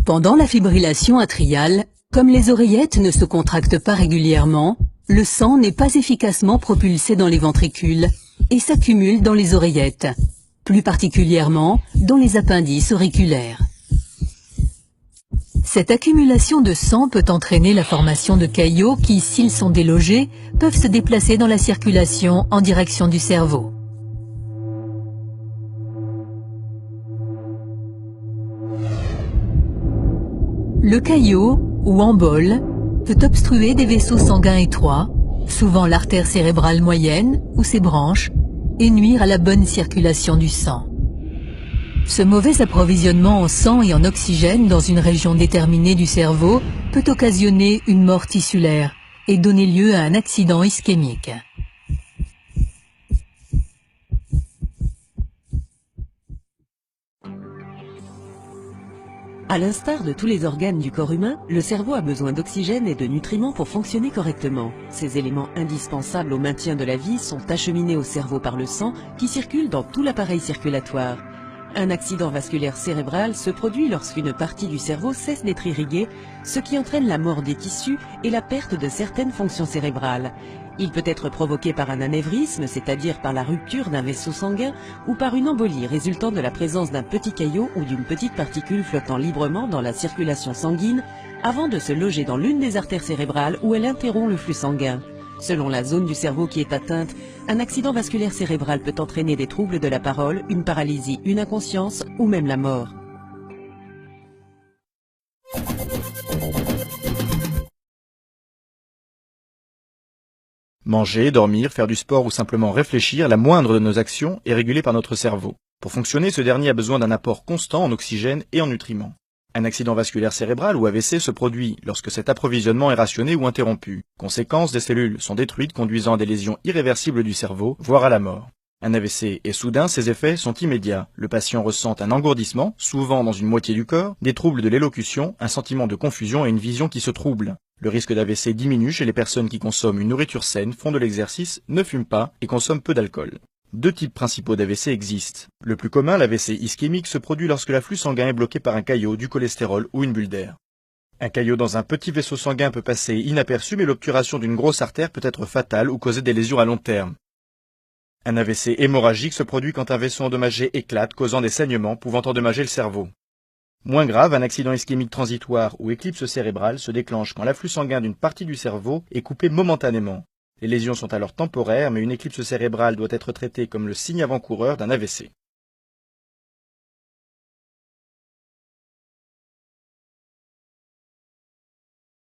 Pendant la fibrillation atriale, comme les oreillettes ne se contractent pas régulièrement, le sang n'est pas efficacement propulsé dans les ventricules et s'accumule dans les oreillettes, plus particulièrement dans les appendices auriculaires. Cette accumulation de sang peut entraîner la formation de caillots qui, s'ils sont délogés, peuvent se déplacer dans la circulation en direction du cerveau. Le caillot, ou embole, peut obstruer des vaisseaux sanguins étroits, souvent l'artère cérébrale moyenne ou ses branches, et nuire à la bonne circulation du sang. Ce mauvais approvisionnement en sang et en oxygène dans une région déterminée du cerveau peut occasionner une mort tissulaire et donner lieu à un accident ischémique. À l'instar de tous les organes du corps humain, le cerveau a besoin d'oxygène et de nutriments pour fonctionner correctement. Ces éléments indispensables au maintien de la vie sont acheminés au cerveau par le sang qui circule dans tout l'appareil circulatoire. Un accident vasculaire cérébral se produit lorsqu'une partie du cerveau cesse d'être irriguée, ce qui entraîne la mort des tissus et la perte de certaines fonctions cérébrales. Il peut être provoqué par un anévrisme, c'est-à-dire par la rupture d'un vaisseau sanguin, ou par une embolie résultant de la présence d'un petit caillot ou d'une petite particule flottant librement dans la circulation sanguine avant de se loger dans l'une des artères cérébrales où elle interrompt le flux sanguin. Selon la zone du cerveau qui est atteinte, un accident vasculaire cérébral peut entraîner des troubles de la parole, une paralysie, une inconscience ou même la mort. Manger, dormir, faire du sport ou simplement réfléchir, la moindre de nos actions est régulée par notre cerveau. Pour fonctionner, ce dernier a besoin d'un apport constant en oxygène et en nutriments. Un accident vasculaire cérébral ou AVC se produit lorsque cet approvisionnement est rationné ou interrompu. Conséquence, des cellules sont détruites conduisant à des lésions irréversibles du cerveau, voire à la mort. Un AVC est soudain, ses effets sont immédiats. Le patient ressent un engourdissement, souvent dans une moitié du corps, des troubles de l'élocution, un sentiment de confusion et une vision qui se trouble. Le risque d'AVC diminue chez les personnes qui consomment une nourriture saine, font de l'exercice, ne fument pas et consomment peu d'alcool. Deux types principaux d'AVC existent. Le plus commun, l'AVC ischémique, se produit lorsque l'afflux sanguin est bloqué par un caillot, du cholestérol ou une bulle d'air. Un caillot dans un petit vaisseau sanguin peut passer inaperçu, mais l'obturation d'une grosse artère peut être fatale ou causer des lésions à long terme. Un AVC hémorragique se produit quand un vaisseau endommagé éclate, causant des saignements pouvant endommager le cerveau. Moins grave, un accident ischémique transitoire ou éclipse cérébrale se déclenche quand l'afflux sanguin d'une partie du cerveau est coupé momentanément. Les lésions sont alors temporaires, mais une éclipse cérébrale doit être traitée comme le signe avant-coureur d'un AVC.